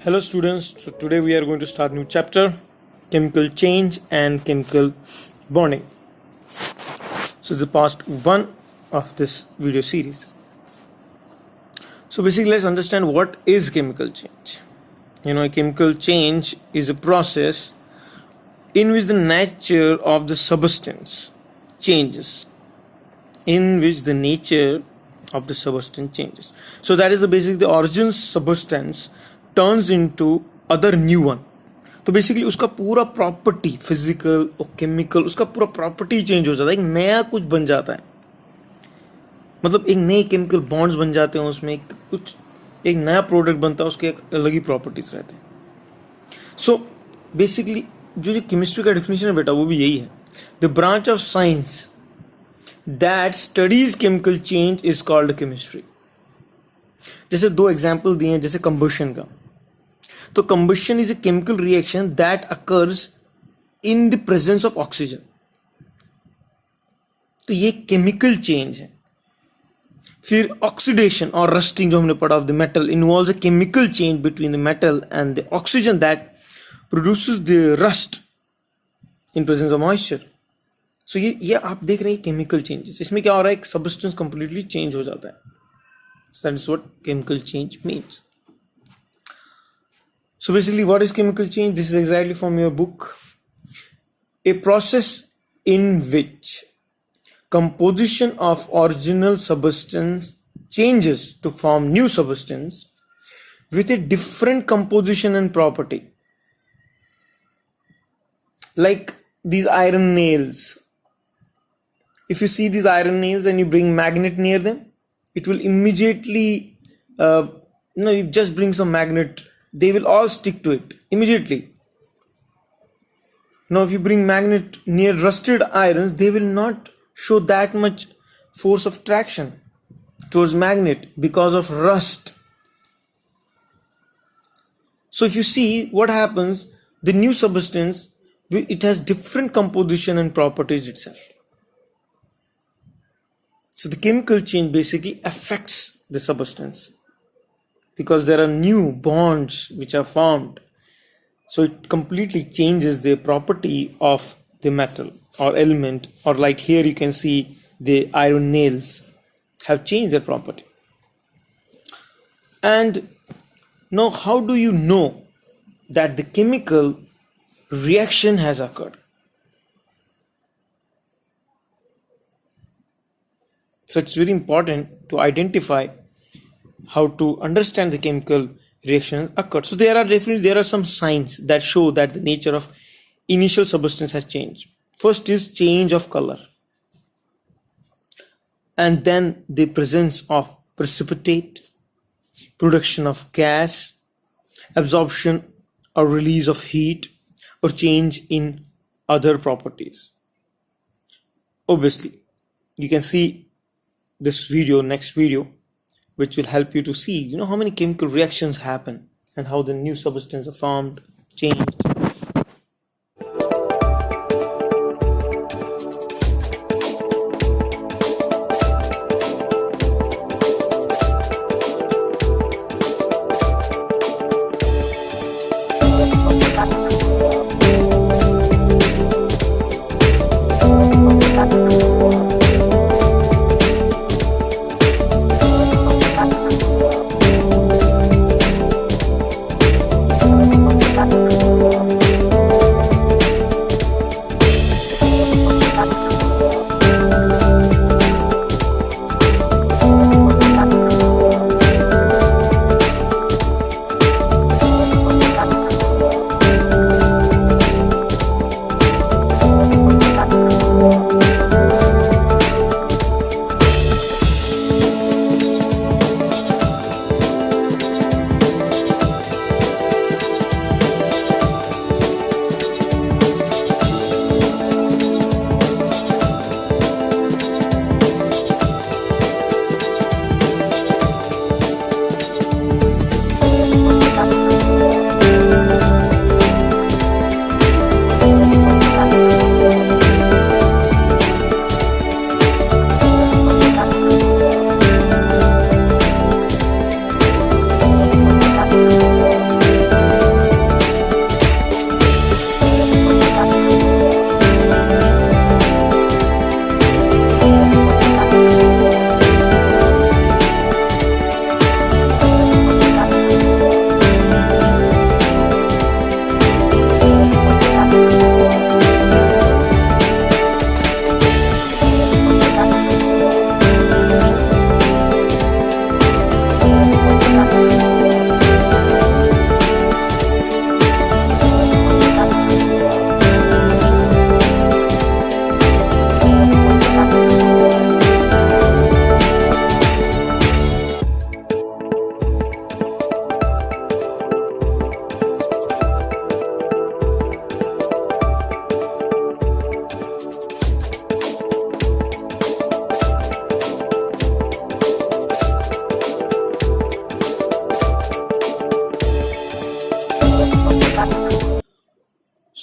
Hello students, so today we are going to start new chapter, chemical change and chemical bonding. So the part 1 of this video series. So basically let's understand what is chemical change. A chemical change is a process in which the nature of the substance changes. So that is the origin substance turns into other new one. तो basically उसका पूरा property physical और chemical उसका पूरा property change हो जाता है, एक नया कुछ बन जाता है, मतलब एक नए केमिकल बॉन्ड्स बन जाते हैं, उसमें एक नया प्रोडक्ट बनता है, उसके एक अलग ही प्रॉपर्टीज रहते हैं. सो बेसिकली जो केमिस्ट्री का डेफिनेशन है बेटा वो भी यही है. The branch of science that studies chemical change is called chemistry. जैसे दो एग्जाम्पल दिए हैं, जैसे कंबशन का. तो combustion is a chemical reaction that occurs in the presence of oxygen. तो ये chemical change है. फिर oxidation और rusting जो हमने पढ़ा of the metal involves a chemical change between the metal and the oxygen that produces the rust in presence of moisture. So ये आप देख रहे हैं chemical changes. इसमें क्या हो रहा है, एक substance completely change हो जाता है. So that is what chemical change means. So basically what is chemical change? This is exactly from your book. A process in which composition of original substance changes to form new substance with a different composition and property. Like these iron nails. If you see these iron nails and you bring magnet near them, it will immediately, you just bring some magnet, they will all stick to it immediately. Now if you bring magnet near rusted irons, they will not show that much force of traction towards magnet because of rust. So if you see what happens, the new substance, it has different composition and properties itself. So the chemical change basically affects the substance, because there are new bonds which are formed. So it completely changes the property of the metal or element, or like here you can see the iron nails have changed their property. And now how do you know that the chemical reaction has occurred? So it's very important to identify how to understand the chemical reactions occur. So there are some signs that show that the nature of initial substance has changed. First is change of color, and then the presence of precipitate, production of gas, absorption or release of heat, or change in other properties. Obviously you can see this video, next video, which will help you to see, how many chemical reactions happen and how the new substances are formed, changed.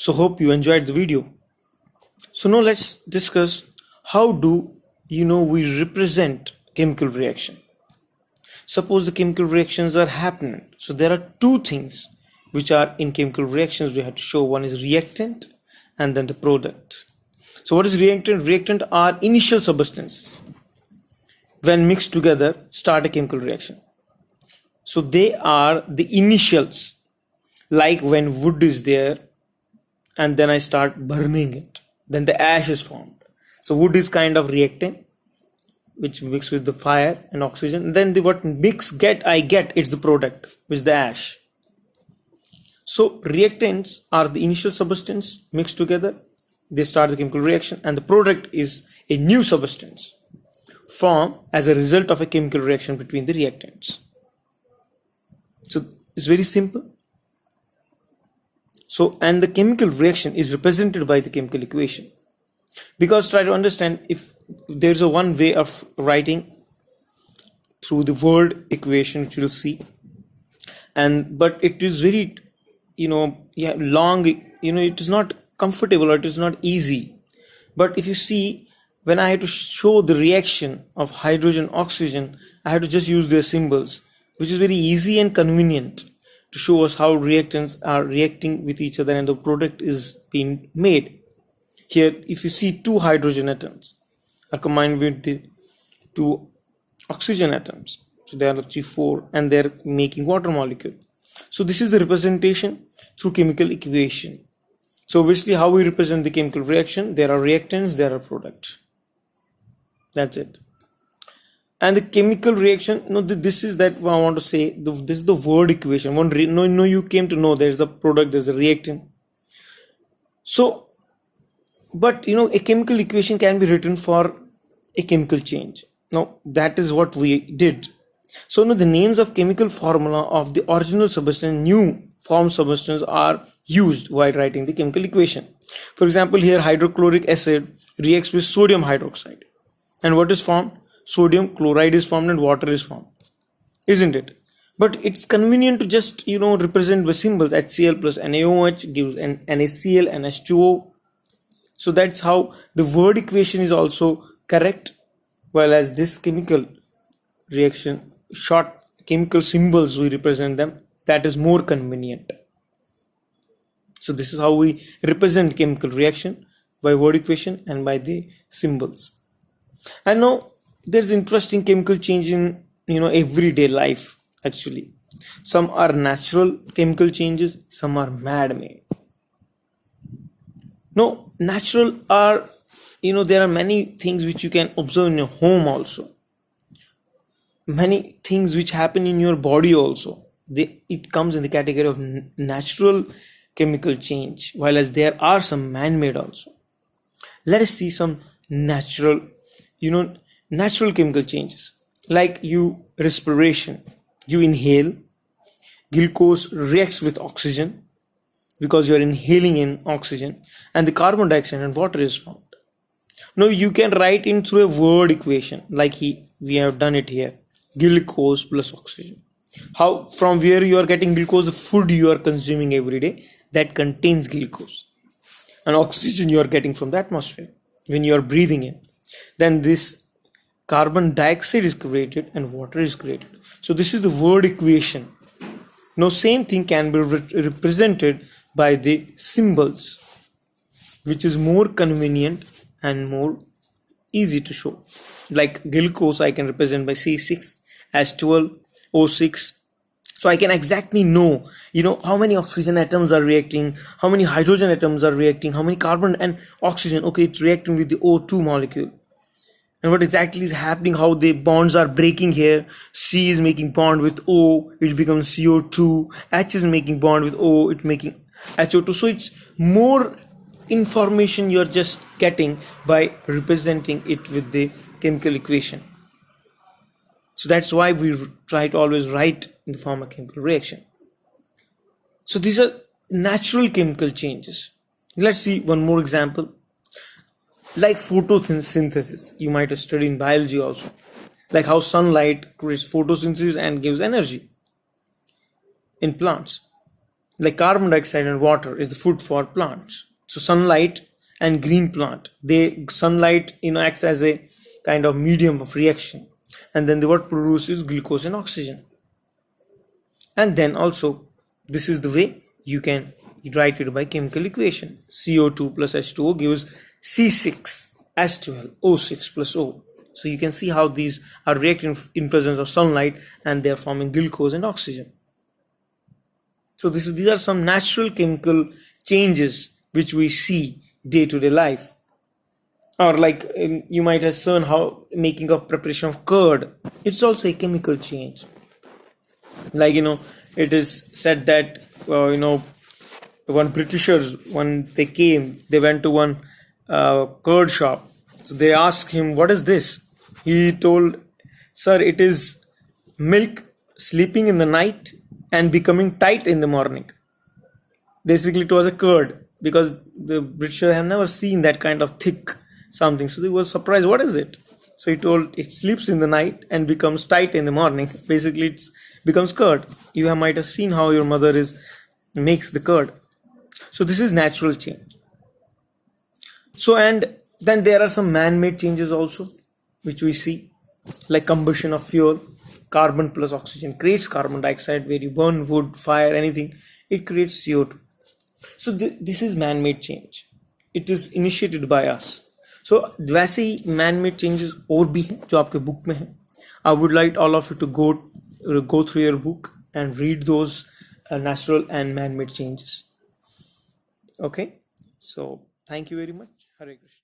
So hope you enjoyed the video. So now let's discuss how do we represent chemical reaction. Suppose the chemical reactions are happening. So there are two things which are in chemical reactions we have to show. One is reactant and then the product. So what is reactant? Reactant are initial substances. When mixed together, start a chemical reaction. So they are the initials, like when wood is there and then I start burning it, then the ash is formed. So wood is kind of reactant, which mix with the fire and oxygen. Then what I get it's the product, which is the ash. So reactants are the initial substance mixed together. They start the chemical reaction, and the product is a new substance formed as a result of a chemical reaction between the reactants. So it's very simple. So, and the chemical reaction is represented by the chemical equation. Because try to understand, if there's a one way of writing through the word equation, which you'll see, but it is very long, it is not comfortable or it is not easy. But if you see, when I had to show the reaction of hydrogen oxygen, I had to just use their symbols, which is very easy and convenient to show us how reactants are reacting with each other and the product is being made. Here, if you see, two hydrogen atoms are combined with the two oxygen atoms. So they are actually four, and they're making water molecule. So this is the representation through chemical equation. So obviously, how we represent the chemical reaction, there are reactants, there are products. That's it. And the chemical reaction, this is that I want to say, this is the word equation. You came to know there's a product, there's a reactant. So, but a chemical equation can be written for a chemical change. Now, that is what we did. So now the names of chemical formula of the original substance, new form substance are used while writing the chemical equation. For example, here hydrochloric acid reacts with sodium hydroxide. And what is formed? Sodium chloride is formed and water is formed, isn't it? But it's convenient to just represent by symbols. HCl plus NaOH gives an NaCl and H2O. So that's how the word equation is also correct, while as this chemical reaction, short chemical symbols, we represent them. That is more convenient. So this is how we represent chemical reaction, by word equation and by the symbols. And now there's interesting chemical change in everyday life. Actually, some are natural chemical changes, some are man-made. No, natural are there are many things which you can observe in your home also, many things which happen in your body also. It comes in the category of natural chemical change, while as there are some man-made also. Let us see some natural chemical changes, like respiration. You inhale, glucose reacts with oxygen because you are inhaling in oxygen, and the carbon dioxide and water is formed. Now you can write in through a word equation, like we have done it here, glucose plus oxygen. How, from where you are getting glucose? The food you are consuming every day, that contains glucose, and oxygen you are getting from the atmosphere when you are breathing in. Then this carbon dioxide is created and water is created. So this is the word equation. Now same thing can be represented by the symbols, which is more convenient and more easy to show. Like glucose I can represent by C6, H12, O6. So I can exactly know, how many oxygen atoms are reacting, how many hydrogen atoms are reacting, how many carbon and oxygen. Okay, it's reacting with the O2 molecule. And what exactly is happening, how the bonds are breaking here. C is making bond with O, it becomes CO2. H is making bond with O, it's making HO2. So it's more information you're just getting by representing it with the chemical equation. So that's why we try to always write in the form of chemical reaction. So these are natural chemical changes. Let's see one more example. Like photosynthesis, you might have studied in biology also, like how sunlight creates photosynthesis and gives energy in plants. like carbon dioxide and water is the food for plants. So sunlight and green plant, sunlight acts as a kind of medium of reaction, and then what produces glucose and oxygen. And then also this is the way you can write it by chemical equation. CO2 plus H2O gives C6H12O6 plus O. So you can see how these are reacting in presence of sunlight, and they are forming glucose and oxygen. So these are some natural chemical changes which we see day to day life. Or like you might have seen how making of preparation of curd, it's also a chemical change. Like it is said that one Britishers, when they came, they went to one curd shop. So they asked him, "What is this?" He told, "Sir, it is milk sleeping in the night and becoming tight in the morning." Basically, it was a curd, because the Britishers have never seen that kind of thick something. So they were surprised, "What is it?" So he told, "It sleeps in the night and becomes tight in the morning." Basically, it becomes curd. You might have seen how your mother makes the curd. So this is natural change. So, and then there are some man-made changes also, which we see, like combustion of fuel. Carbon plus oxygen creates carbon dioxide. Where you burn wood, fire, anything, it creates CO2. So this is man-made change. It is initiated by us. So वैसे ही man-made changes और भी हैं जो आपके book में हैं. I would like all of you to go through your book and read those natural and man-made changes. Okay, so thank you very much. Hare Krishna.